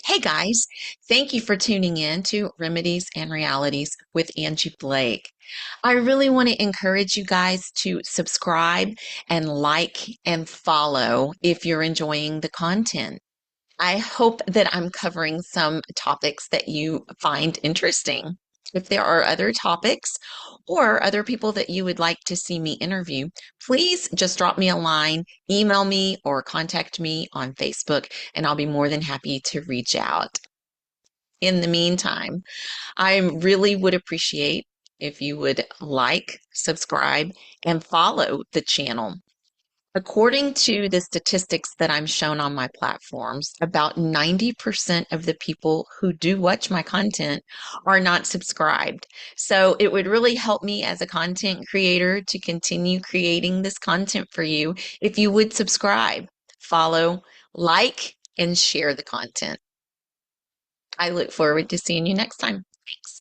Hey guys, thank you for tuning in to Remedies and Realities with Angie Blake. I really want to encourage you guys to subscribe and like and follow if you're enjoying the content. I hope that I'm covering some topics that you find interesting. If there are other topics or other people that you would like to see me interview, please just drop me a line, email me, or contact me on Facebook, and I'll be more than happy to reach out. In the meantime, I really would appreciate if you would like, subscribe, and follow the channel. According to the statistics that I'm shown on my platforms, about 90% of the people who do watch my content are not subscribed. So it would really help me as a content creator to continue creating this content for you if you would subscribe, follow, like, and share the content. I look forward to seeing you next time. Thanks.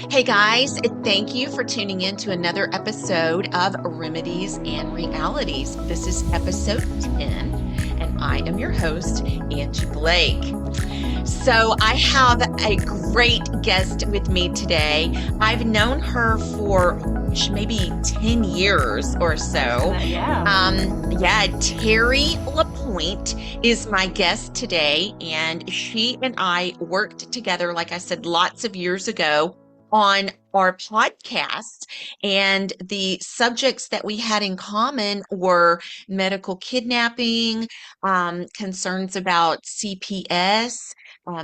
Hey guys, thank you for tuning in to another episode of Remedies and Realities. This is episode 10, and I am your host, Angie Blake. So I have a great guest with me today. I've known her for maybe 10 years or so. Terri LaPoint is my guest today, and she and I worked together, like I said, lots of years ago on our podcast, and the subjects that we had in common were medical kidnapping, concerns about CPS,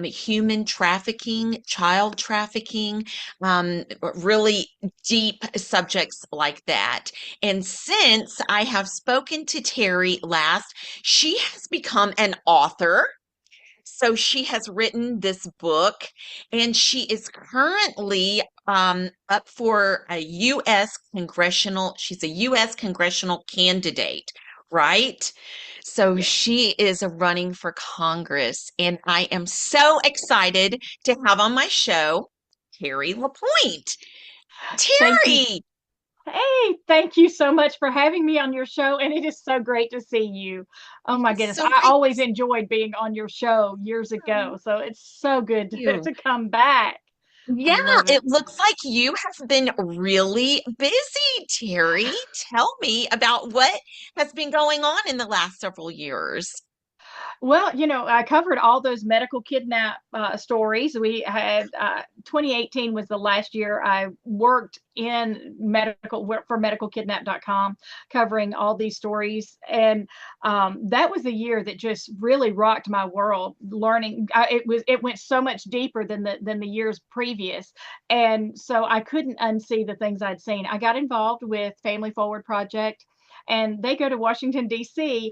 human trafficking, child trafficking, really deep subjects like that. And since I have spoken to Terri last, she has become an author. So she has written this book, and she is currently up for a she's a U.S. congressional candidate, right? So she is running for Congress, and I am so excited to have on my show Terri LaPoint. Thank you. Terri, Thank you so much for having me on your show. And it is so great to see you. Oh my goodness. so I great always to enjoyed being on your show years see ago. So it's so good you. to come back. I Yeah, love it. it looks like you have been really busy, Terri. Tell me about what has been going on in the last several years. Well, I covered all those medical kidnap stories. We had 2018 was the last year I worked in for medicalkidnap.com, covering all these stories. And that was the year that just really rocked my world. Learning, it went so much deeper than the years previous, and so I couldn't unsee the things I'd seen. I got involved with Family Forward Project, and they go to Washington D.C.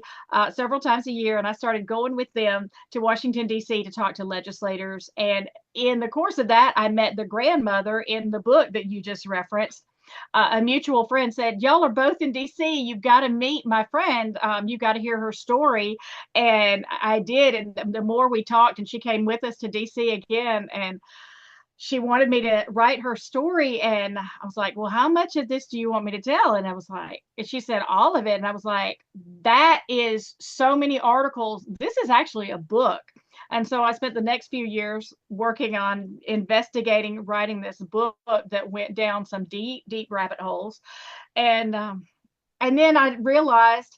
Several times a year, and I started going with them to Washington D.C. to talk to legislators. And in the course of that, I met the grandmother in the book that you just referenced. A mutual friend said, "Y'all are both in DC. You've got to meet my friend. You've got to hear her story." And I did. And the more we talked, and she came with us to DC again, and she wanted me to write her story. And I was like, "Well, how much of this do you want me to tell?" And I was like, and she said, "All of it." And I was like, "That is so many articles. This is actually a book." And so I spent the next few years working on investigating, writing this book that went down some deep, deep rabbit holes. And then I realized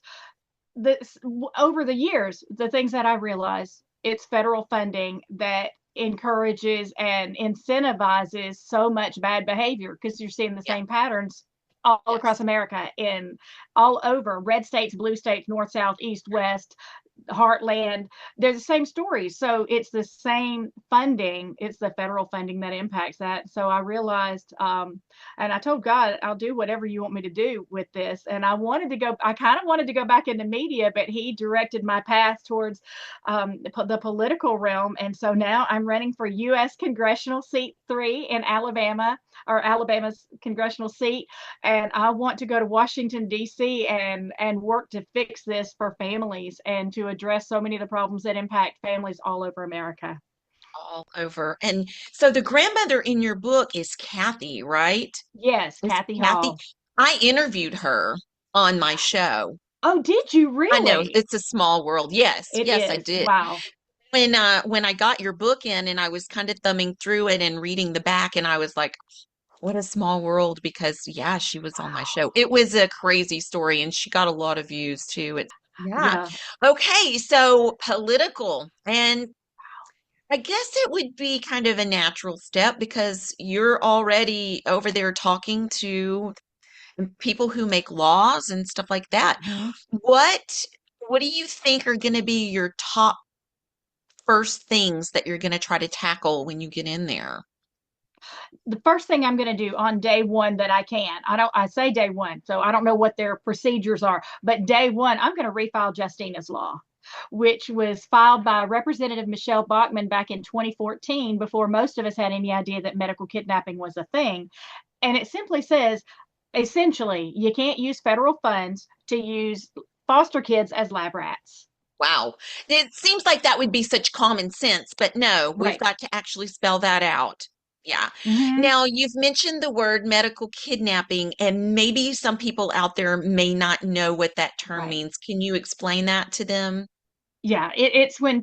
that over the years, the things that I realized, it's federal funding that encourages and incentivizes so much bad behavior, because you're seeing the Yeah, same patterns all across yes. America, in all over red states, blue states, north, south, east, west. Heartland, they're the same stories. So it's the same funding. It's the federal funding that impacts that. So I realized, and I told God, I'll do whatever you want me to do with this. And I kind of wanted to go back into media, but he directed my path towards the political realm. And so now I'm running for U.S. Congressional Seat 3 in Alabama, or Alabama's congressional seat, and I want to go to Washington D.C. and work to fix this for families and to address so many of the problems that impact families all over America. All over. And so the grandmother in your book is Kathy, right? Yes, Is Kathy Kathy? Hall. I interviewed her on my show. Oh, did you I know really? it's a small world. Yes, It yes, I is. did. Wow. When I got your book in and I was kind of thumbing through it and reading the back, and I was like, what a small world, because yeah, she was on my show. It was a crazy story and she got a lot of views too. It's yeah. Yeah. Okay, so political. And I guess it would be kind of a natural step because you're already over there talking to people who make laws and stuff like that. Mhm. What what do you think are going to be your top first things that you're going to try to tackle when you get in there? The first thing I'm going to do on day one that I can, I say day one, so I don't know what their procedures are, but day one, I'm going to refile Justina's law, which was filed by Representative Michelle Bachmann back in 2014 before most of us had any idea that medical kidnapping was a thing. And it simply says, essentially, you can't use federal funds to use foster kids as lab rats. Wow. It seems like that would be such common sense, but no, we've Right. got to actually spell that out. Yeah. Mm-hmm. Now, you've mentioned the word medical kidnapping, and maybe some people out there may not know what that term Right. means. Can you explain that to them? Yeah, it's when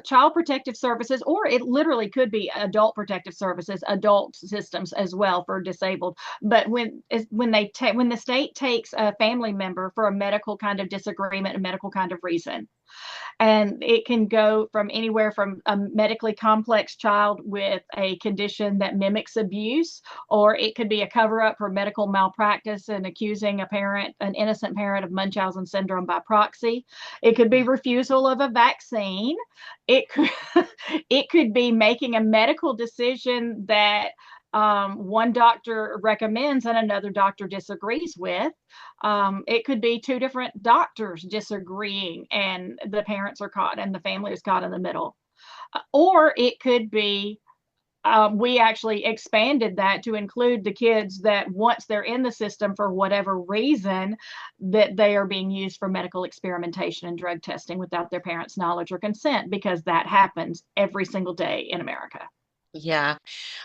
child protective services, or it literally could be adult protective services, adult systems as well for disabled. But when the state takes a family member for a medical kind of disagreement, a medical kind of reason, and it can go from anywhere from a medically complex child with a condition that mimics abuse, or it could be a cover up for medical malpractice and accusing an innocent parent of Munchausen syndrome by proxy. It could be refusal of a vaccine. It could, it could be making a medical decision that one doctor recommends and another doctor disagrees with. It could be two different doctors disagreeing and the parents are caught and the family is caught in the middle. Or it could be we actually expanded that to include the kids that once they're in the system for whatever reason, that they are being used for medical experimentation and drug testing without their parents' knowledge or consent, because that happens every single day in America. Yeah.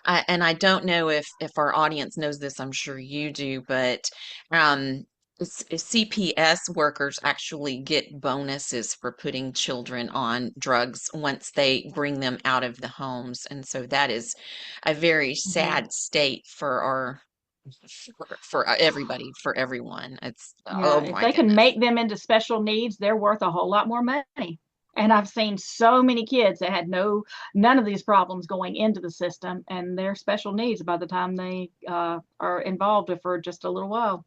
And I don't know if our audience knows this, I'm sure you do, but um, CPS workers actually get bonuses for putting children on drugs once they bring them out of the homes. And so that is a very Mm-hmm. sad state for our for everybody, for everyone. It's Yeah, oh if my they can goodness. make them into special needs, they're worth a whole lot more money. And I've seen so many kids that had none of these problems going into the system, and they're special needs by the time they are involved for just a little while.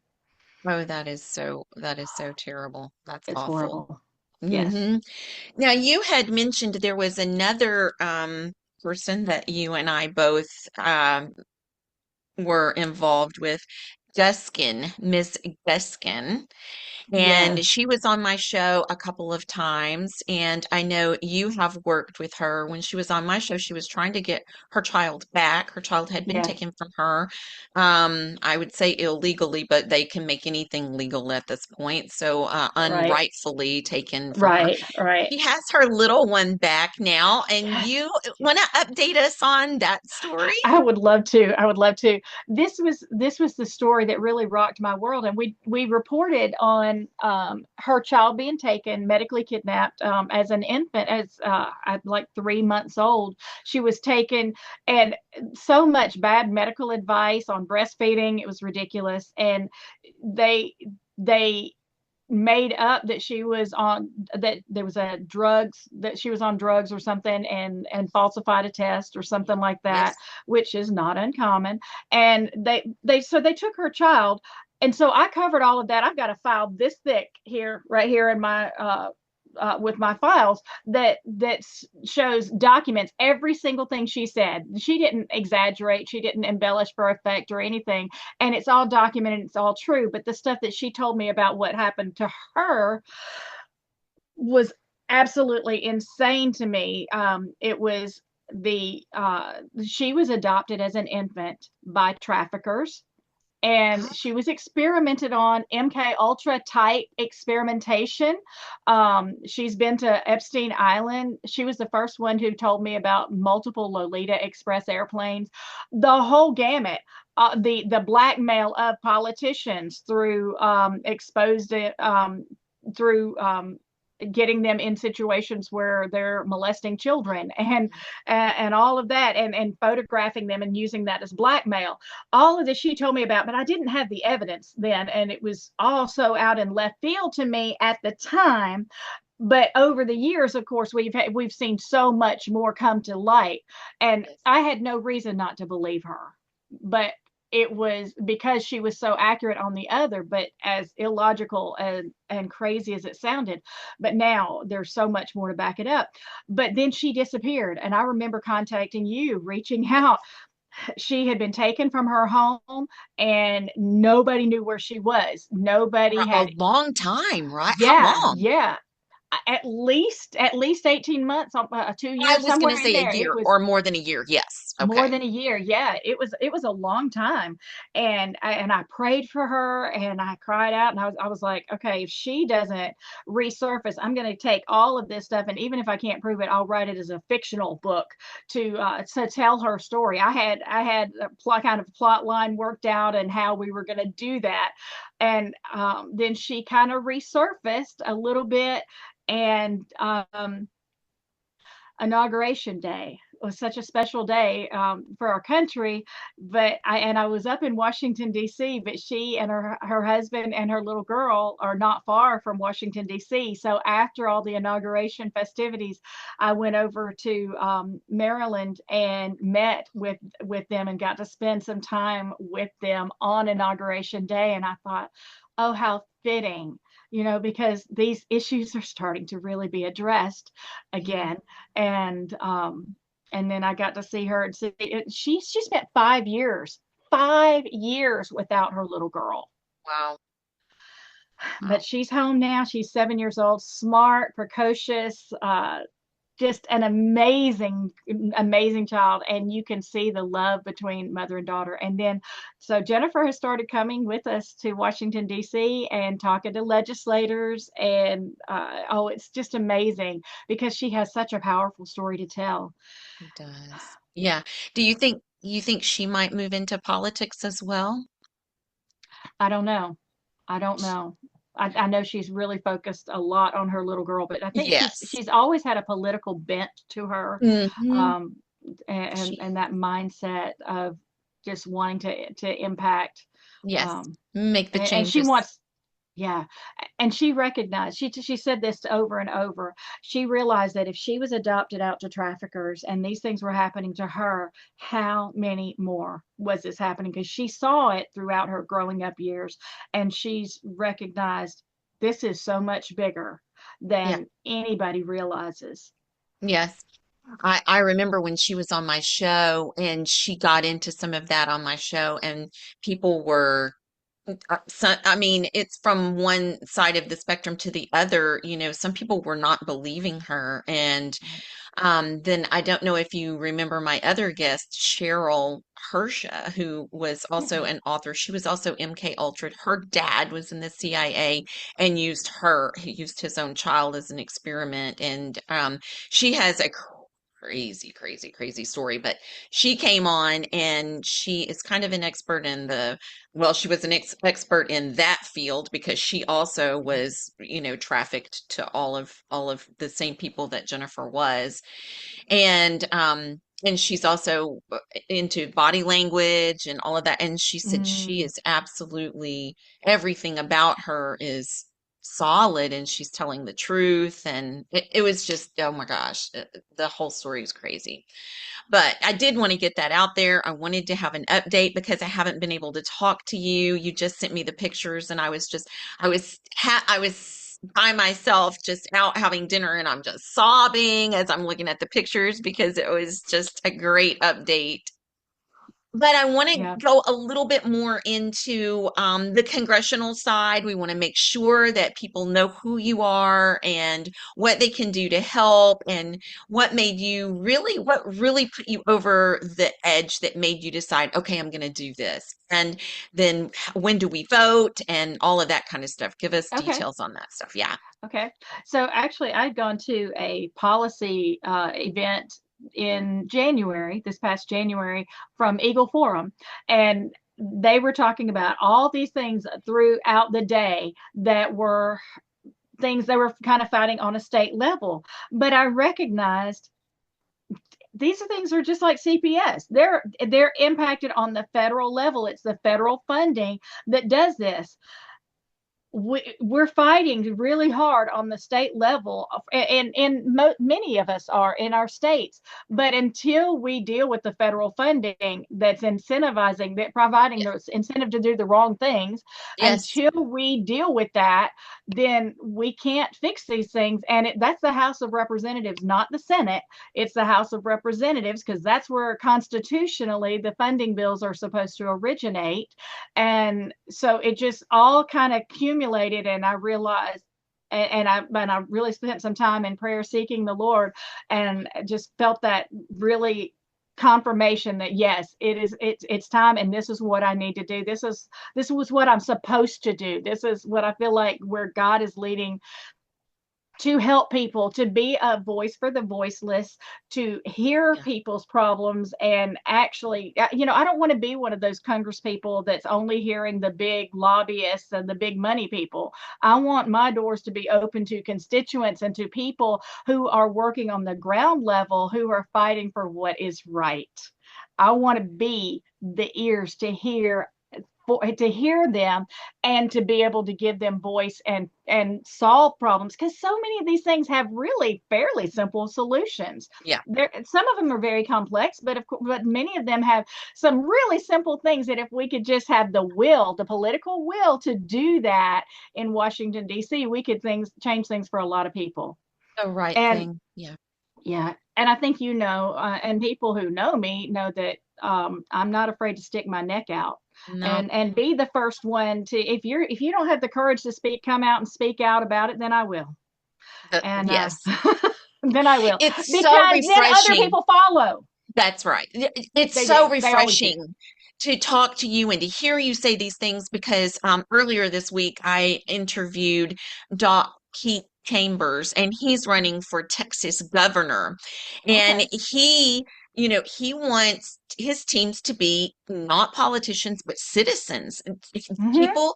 Oh, that is so terrible. That's It's awful. horrible. Yes. Hmm. Now, you had mentioned there was another person that you and I both were involved with, Guskin, Miss Guskin. And Yes. she was on my show a couple of times. And I know you have worked with her. When she was on my show, she was trying to get her child back. Her child had been Yes. taken from her, I would say illegally, but they can make anything legal at this point. So, Right. unrightfully taken from her. Right. Right. She has her little one back now. And you want to update us on that story? I would love to. I would love to. This was the story that really rocked my world, and we reported on her child being taken, medically kidnapped as an infant, as at like 3 months old. She was taken, and so much bad medical advice on breastfeeding. It was ridiculous, and they made up that she was on that there was a drugs that she was on drugs or something, and falsified a test or something like that, Yes. which is not uncommon. And they took her child, and so I covered all of that. I've got a file this thick here, right here in my with my files that shows documents every single thing she said. She didn't exaggerate, she didn't embellish for effect or anything, and it's all documented, it's all true. But the stuff that she told me about what happened to her was absolutely insane to me. It was the she was adopted as an infant by traffickers, and she was experimented on, MK Ultra type experimentation. She's been to Epstein Island. She was the first one who told me about multiple Lolita Express airplanes, the whole gamut. The blackmail of politicians through exposed through getting them in situations where they're molesting children, and all of that, and photographing them and using that as blackmail. All of this she told me about, but I didn't have the evidence then, and it was also out in left field to me at the time. But over the years, of course, we've seen so much more come to light, and Yes. I had no reason not to believe her. But it was because she was so accurate on the other, but as illogical and crazy as it sounded. But now there's so much more to back it up. But then she disappeared, and I remember contacting you, reaching out. She had been taken from her home, and nobody knew where she was. For Nobody a had. long time, right? How Yeah, long? yeah, at least 18 months, 2 years, I was going somewhere to in say a there. It year was or more than a year. Yes. more Okay. than a year. Yeah, it was a long time. And I prayed for her, and I cried out, and I was like, okay, if she doesn't resurface, I'm going to take all of this stuff, and even if I can't prove it, I'll write it as a fictional book to tell her story. I had a kind of plot line worked out and how we were going to do that. And then she kind of resurfaced a little bit. And inauguration day was such a special day for our country. But I was up in Washington D.C., but she and her husband and her little girl are not far from Washington D.C. So after all the inauguration festivities, I went over to Maryland and met with them and got to spend some time with them on inauguration day. And I thought, oh, how fitting, because these issues are starting to really be addressed Mhm. again. And um and then I got to see her, and see she spent 5 years without her little girl. Wow. But Wow. she's home now. She's 7 years old, smart, precocious, just an amazing child. And you can see the love between mother and daughter. And then, so Jennifer has started coming with us to Washington D.C. and talking to legislators. And oh, it's just amazing because she has such a powerful story to tell. It does. Yeah. Do you think she might move into politics as well? I don't know. I don't know. I know she's really focused a lot on her little girl, but I think she's Yes. she's always had a political bent to her, Hmm. um, and She, and that mindset of just wanting to impact, yes. um, Make the and she changes. wants. Yeah, and she recognized, she said this over and over. She realized that if she was adopted out to traffickers and these things were happening to her, how many more was this happening? Because she saw it throughout her growing up years, and she's recognized this is so much bigger Yeah. than anybody realizes. Yes. I remember when she was on my show and she got into some of that on my show, and people were so, I mean, it's from one side of the spectrum to the other. Some people were not believing her. And then I don't know if you remember my other guest, Cheryl Hersha, who was also Yeah. an author. She was also MK Ultra. Her dad was in the CIA and used her, he used his own child as an experiment. And she has a crazy, crazy, crazy story. But she came on and she is kind of an expert in well, she was an expert in that field because she also was, trafficked to all of the same people that Jennifer was. And she's also into body language and all of that. And she said she Mm. is absolutely, everything about her is solid and she's telling the truth. And it was just, oh my gosh, the whole story is crazy. But I did want to get that out there. I wanted to have an update because I haven't been able to talk to you. You just sent me the pictures, and I was by myself just out having dinner and I'm just sobbing as I'm looking at the pictures because it was just a great update. But I want to Yeah. go a little bit more into the congressional side. We want to make sure that people know who you are and what they can do to help, and what really put you over the edge that made you decide, okay, I'm going to do this. And then when do we vote and all of that kind of stuff. Give us Okay. details on that stuff. Yeah. Okay. So actually, I'd gone to a policy event in January, this past January, from Eagle Forum, and they were talking about all these things throughout the day that were things they were kind of fighting on a state level. But I recognized these things are just like CPS. They're impacted on the federal level. It's the federal funding that does this. We're fighting really hard on the state level, and many of us are in our states. But until we deal with the federal funding that's incentivizing, that providing those incentive to do the wrong things, Yes. until we deal with that, then we can't fix these things. And that's the House of Representatives, not the Senate. It's the House of Representatives, because that's where constitutionally the funding bills are supposed to originate. And so it just all kind of accumulated, and I realized, and I really spent some time in prayer seeking the Lord, and just felt that really confirmation that yes, it's time, and this is what I need to do. This was what I'm supposed to do. This is what I feel like where God is leading, to help people, to be a voice for the voiceless, to hear Yeah. people's problems, and actually, I don't want to be one of those Congress people that's only hearing the big lobbyists and the big money people. I want my doors to be open to constituents and to people who are working on the ground level, who are fighting for what is right. I want to be the ears to hear them, and to be able to give them voice and solve problems, because so many of these things have really fairly simple solutions. Yeah. There, some of them are very complex, but but many of them have some really simple things that if we could just have the political will to do that in Washington D.C., we could things change things for a lot of people. The right And thing. Yeah. yeah, and I think and people who know me know that I'm not afraid to stick my neck out, No. and be the first one to. If you don't have the courage to come out and speak out about it, then I will, and Yes. then I will, It's so because then other refreshing. people follow. That's right. It's They so do. They always do. refreshing to talk to you and to hear you say these things because earlier this week I interviewed Doc Keith Chambers, and he's running for Texas governor. And Okay. he wants his teams to be not politicians, but citizens, Mm-hmm. people,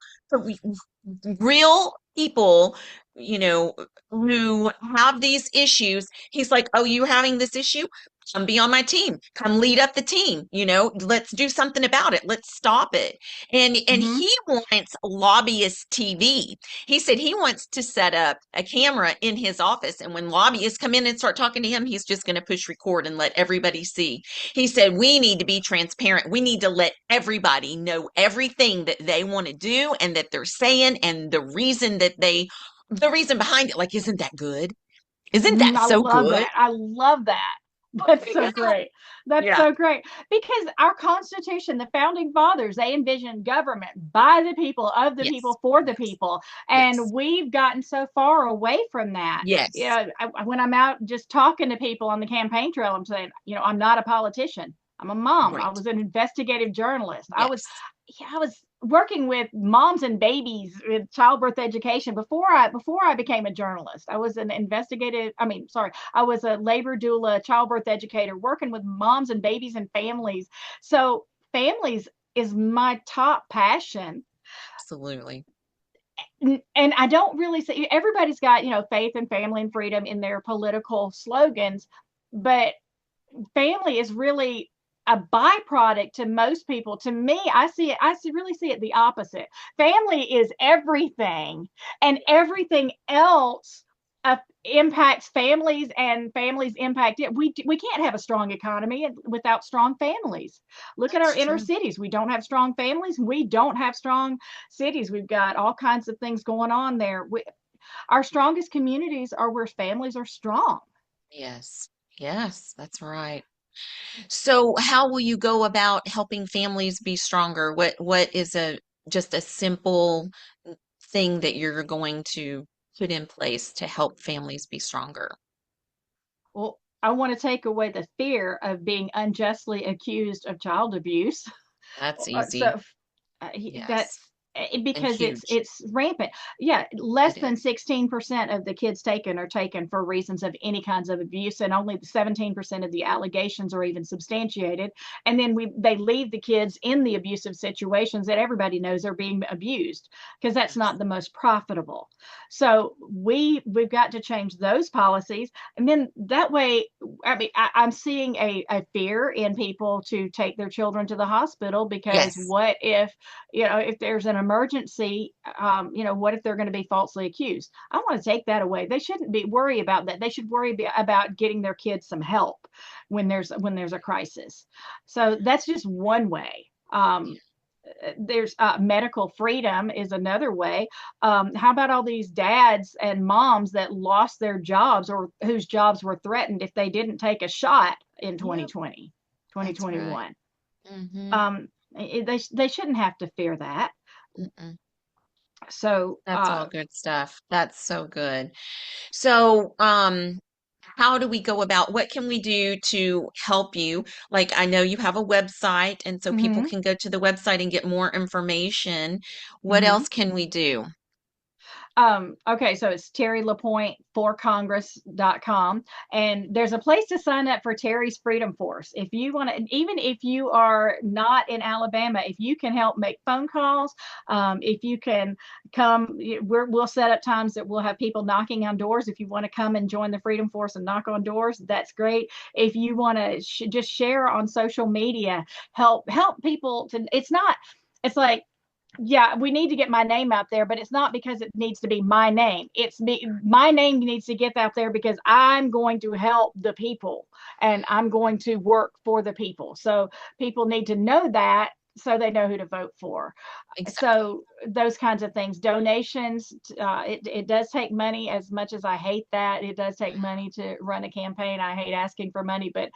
real people, you know, who have these issues. He's like, oh, you having this issue? Come be on my team. Come lead up the team. Let's do something about it. Let's stop it. And Mm-hmm. he wants lobbyist TV. He said he wants to set up a camera in his office, and when lobbyists come in and start talking to him, he's just going to push record and let everybody see. He said we need to be transparent. We need to let everybody know everything that they want to do and that they're saying, and the reason behind it. Like, isn't that good? Isn't that I so love good? that. I love that. That's so Yeah. great. That's Yeah. so great. Because our Constitution, the founding fathers, they envisioned government by the people, of the Yes. people, for the Yes. people. And Yes. we've gotten so far away from that. Yes. When I'm out just talking to people on the campaign trail, I'm saying, I'm not a politician. I'm a mom. I Right. was an investigative journalist. Yes. I was working with moms and babies with childbirth education before I became a journalist. I was an investigative, I mean, sorry, I was a labor doula, childbirth educator, working with moms and babies and families. So families is my top passion. Absolutely. And I don't really see, everybody's got, faith and family and freedom in their political slogans, but family is really a byproduct to most people. To me, really see it the opposite. Family is everything, and everything else impacts families, and families impact it. We can't have a strong economy without strong families. Look at our That's inner true. cities. We don't have strong families. We don't have strong cities. We've got all kinds of things going on there. our strongest communities are where families are strong. Yes. Yes, that's right. So how will you go about helping families be stronger? What is a just a simple thing that you're going to put in place to help families be stronger? Well, I want to take away the fear of being unjustly accused of child abuse. That's So easy. Yes. that's And because huge. it's rampant. Yeah, less It is. than 16% of the kids taken are taken for reasons of any kinds of abuse, and only 17% of the allegations are even substantiated. And then they leave the kids in the abusive situations that everybody knows are being abused, because that's Yes. not the most profitable. So we've got to change those policies, and then that way, I mean, I'm seeing a fear in people to take their children to the hospital, because Yes. what if, if there's an emergency, what if they're going to be falsely accused? I want to take that away. They shouldn't be worry about that. They should worry about getting their kids some help when there's a crisis. So that's just one way. There's medical freedom is another way. How about all these dads and moms that lost their jobs, or whose jobs were threatened if they didn't take a shot in Yep. 2020, That's right. 2021? Mm-hmm. They shouldn't have to fear that. Mm-mm. So That's all good stuff. That's so good. So, how do we go about what can we do to help you? Like, I know you have a website, and so people mhm, can go to the website and get more information. What mhm. else can we do? Okay, so it's Terri LaPoint for Congress.com. And there's a place to sign up for Terry's Freedom Force. If you want to, even if you are not in Alabama, if you can help make phone calls, if you can come, we'll set up times that we'll have people knocking on doors. If you want to come and join the Freedom Force and knock on doors, that's great. If you want to just share on social media, help people to, it's like, yeah, we need to get my name out there, but it's not because it needs to be my name. It's me, my name needs to get out there because I'm going to help the people and I'm going to work for the people. So people need to know that, so they know who to vote for. Exactly. So those kinds of things, donations, it does take money. As much as I hate that, it does take money to run a campaign. I hate asking for money, but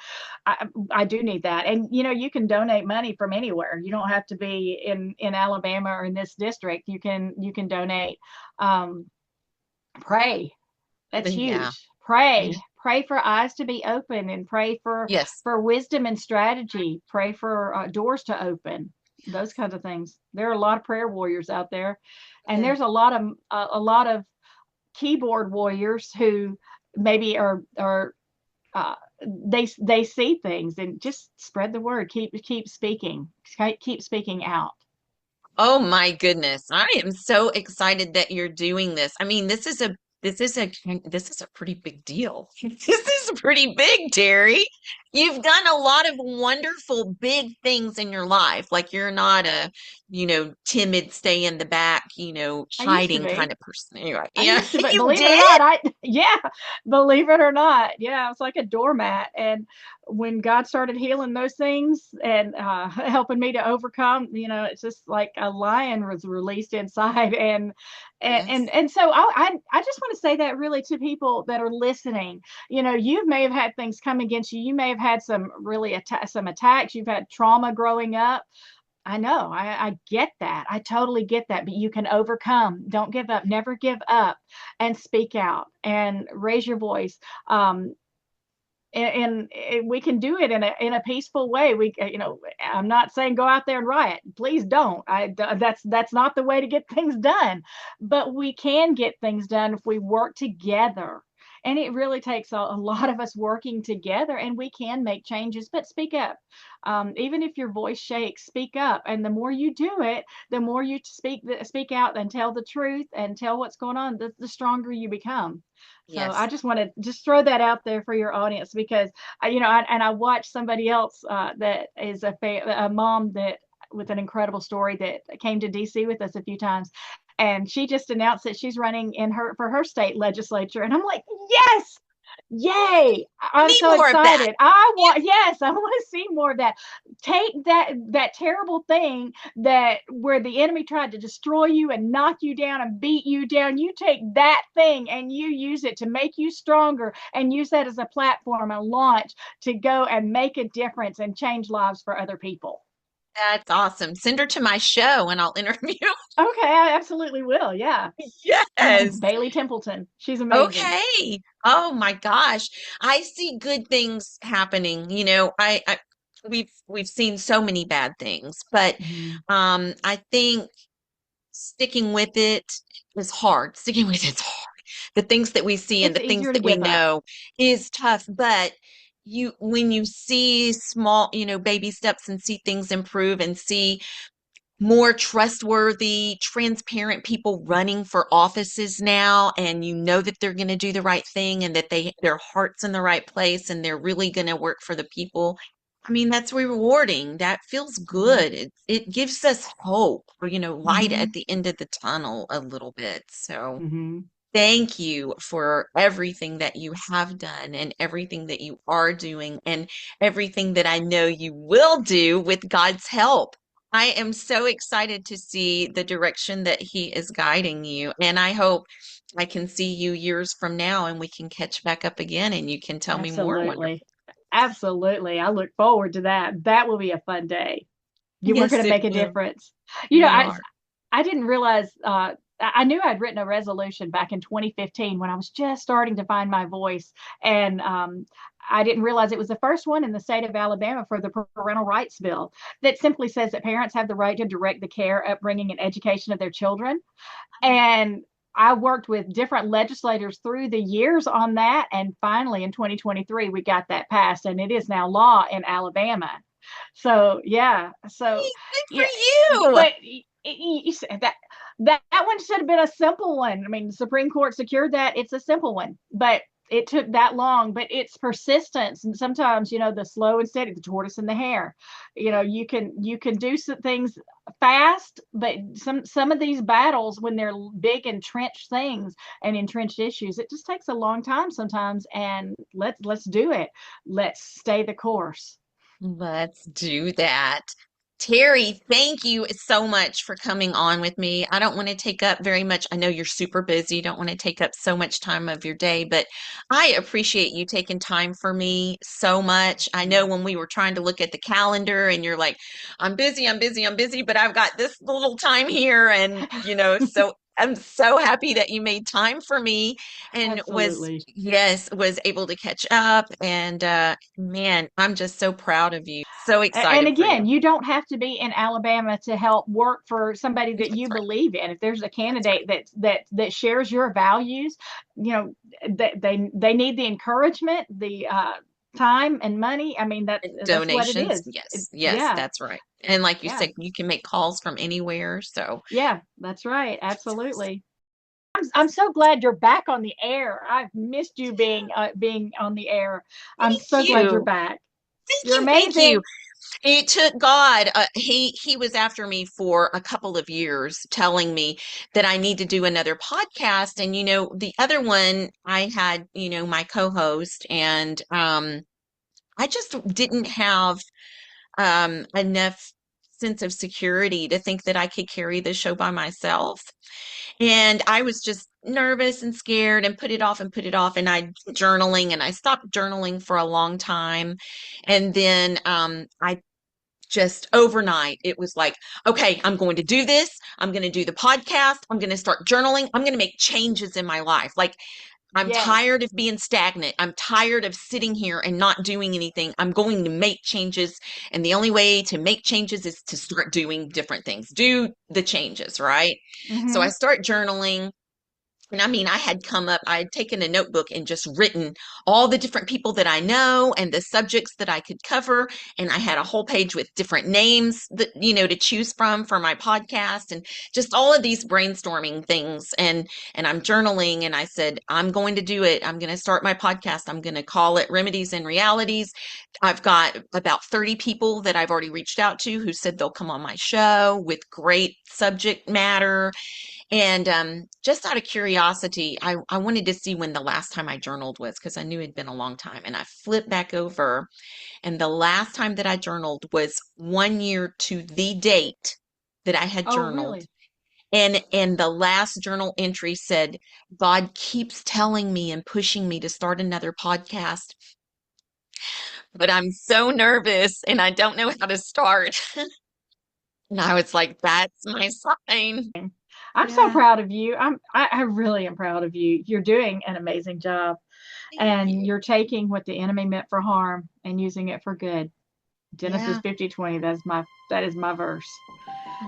I do need that. And you can donate money from anywhere. You don't have to be in Alabama or in this district. You can donate. um, Pray. That's Yeah. huge. Yeah. Pray for eyes to be open, and pray Yes. for wisdom and strategy. Pray for doors to open. Those Yes. kinds of things. There are a lot of prayer warriors out there, and Yeah. there's a lot of keyboard warriors who maybe are uh, they see things, and just spread the word. Keep speaking. Keep speaking out. Oh my goodness. I am so excited that you're doing this. I mean, this is a pretty big deal. This is pretty big, Terry. You've done a lot of wonderful big things in your life. Like you're not a, timid, stay in the back, I used to hiding kind be. of person. Anyway, I yeah, used to, but you believe it or did? not, yeah, believe it or not, yeah, I was like a doormat. And when God started healing those things and helping me to overcome, it's just like a lion was released inside. Yes. And so I just want to say that really to people that are listening. You may have had things come against you. You may have had some really some attacks. You've had trauma growing up. I know. I get that. I totally get that. But you can overcome. Don't give up. Never give up. And speak out and raise your voice. Um, and we can do it in a peaceful way. I'm not saying go out there and riot. Please don't. That's not the way to get things done. But we can get things done if we work together. And it really takes a lot of us working together, and we can make changes. But speak up. Even if your voice shakes, speak up. And the more you do it, the more you speak out and tell the truth and tell what's going on, the stronger you become. So I Yes. just want to just throw that out there for your audience, because I watched somebody else that is a mom that with an incredible story that came to DC with us a few times, and she just announced that she's running in her for her state legislature, and I'm like, yes, yay! We I'm need so more of that. excited. Yes, I want to see more of that. take that terrible thing that where the enemy tried to destroy you and knock you down and beat you down. You take that thing and you use it to make you stronger and use that as a platform, a launch to go and make a difference and change lives for other people. That's awesome. Send her to my show and I'll interview. Okay, I absolutely will. Yeah. Her name's Yes. Bailey Templeton. She's amazing. Okay. Oh my gosh. I see good things happening. We've seen so many bad things, but Mhm. I think sticking with it is hard. Sticking with it's hard. The things that we see and It's the things easier to that we give up. know is tough, but when you see small, baby steps and see things improve and see more trustworthy, transparent people running for offices now, and you know that they're going to do the right thing and that their heart's in the right place and they're really going to work for the people. I mean, that's rewarding. That feels Mhm. good. It gives us hope or, light at Mhm. the end of the tunnel a little bit. So Mhm. thank you for everything that you have done and everything that you are doing and everything that I know you will do with God's help. I am so excited to see the direction that He is guiding you. And I hope I can see you years from now and we can catch back up again and you can tell me more. Wonderful. Absolutely. Absolutely. I look forward to that. That will be a fun day. You were going Yes, to it make a will. difference. You know, You I are. I didn't realize I knew I'd written a resolution back in 2015 when I was just starting to find my voice. And I didn't realize it was the first one in the state of Alabama for the parental rights bill that simply says that parents have the right to direct the care, upbringing, and education of their children. And I worked with different legislators through the years on that. And finally, in 2023, we got that passed, and it is now law in Alabama. So, yeah. So, Hey, good yeah. for you. But you said that one should have been a simple one. I mean, the Supreme Court secured that. It's a simple one, but it took that long. But it's persistence, and sometimes the slow and steady, the tortoise and the hare. You can do some things fast, but some of these battles, when they're big entrenched things and entrenched issues, it just takes a long time sometimes. And let's do it. Let's stay the course. Let's do that. Terry, thank you so much for coming on with me. I don't want to take up very much. I know you're super busy, don't want to take up so much time of your day, but I appreciate you taking time for me so much. I know when we were trying to look at the calendar and you're like, I'm busy, I'm busy, I'm busy, but I've got this little time here. And, so I'm so happy that you made time for me and Absolutely. was able to catch up. And man, I'm just so proud of you. So And excited for again, you. you don't have to be in Alabama to help work for somebody that That's you right. believe in. If there's a That's right. candidate that shares your values, they need the encouragement, the time and money. I mean, And that's what it donations. is. Yes, yes, Yeah, that's right. And like you yeah, said, you can make calls from anywhere. So yeah. That's right. Absolutely. I'm so glad you're back on the air. I've missed you being on the air. I'm thank so glad you're you. back. Thank You're you. Thank you. amazing. It took God. He was after me for a couple of years, telling me that I need to do another podcast. And the other one I had, my co-host, and I just didn't have enough sense of security to think that I could carry the show by myself. And I was just nervous and scared and put it off and put it off. And I journaling and I stopped journaling for a long time. And then I just overnight, it was like, okay, I'm going to do this. I'm going to do the podcast. I'm going to start journaling. I'm going to make changes in my life. Like, I'm Yes. tired of being stagnant. I'm tired of sitting here and not doing anything. I'm going to make changes. And the only way to make changes is to start doing different things, do the changes, right? So I Mm-hmm. start journaling. And I mean, I had taken a notebook and just written all the different people that I know and the subjects that I could cover. And I had a whole page with different names that, to choose from for my podcast and just all of these brainstorming things. And I'm journaling and I said, I'm going to do it. I'm going to start my podcast. I'm going to call it Remedies and Realities. I've got about 30 people that I've already reached out to who said they'll come on my show with great subject matter and just out of curiosity, curiosity, I wanted to see when the last time I journaled was because I knew it'd been a long time. And I flipped back over, and the last time that I journaled was 1 year to the date that I had Oh, journaled. really? And the last journal entry said, God keeps telling me and pushing me to start another podcast, but I'm so nervous and I don't know how to start. And I was like, that's my sign. I'm so Yeah, proud of you. I really am proud of you. You're doing an amazing job, thank and you. you're taking what the enemy meant for harm and using it for good. Genesis Yeah. 50:20. That is my verse.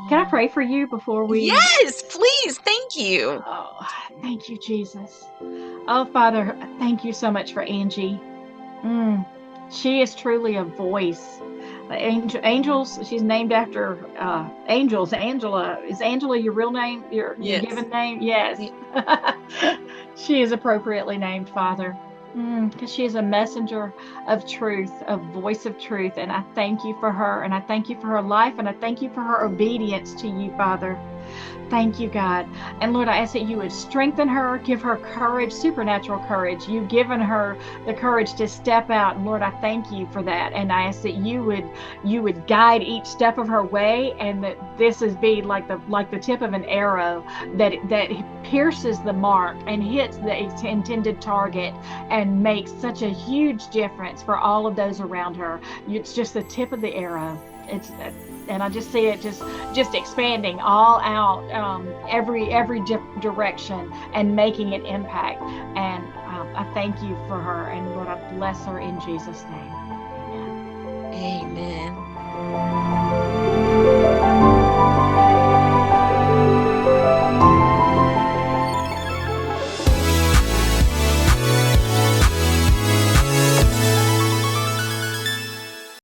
Can I Oh. pray for you before we? Yes, please. Thank you. Oh, thank you, Jesus. Oh, Father, thank you so much for Angie. Mm, she is truly a voice. Angels, she's named after angels. Angela, is Angela your real name, your Yes. given name? Yes. Ye- She is appropriately named, Father, because she is a messenger of truth, a voice of truth. And I thank you for her, and I thank you for her life, and I thank you for her obedience to you, Father. Thank you, God. And Lord, I ask that you would strengthen her, give her courage, supernatural courage. You've given her the courage to step out. And Lord, I thank you for that. And I ask that you would guide each step of her way, and that this is be like the tip of an arrow that pierces the mark and hits the intended target and makes such a huge difference for all of those around her. It's just the tip of the arrow. It's and I just see it just expanding all out, every direction, and making an impact. And I thank you for her, and Lord, I bless her in Jesus' name.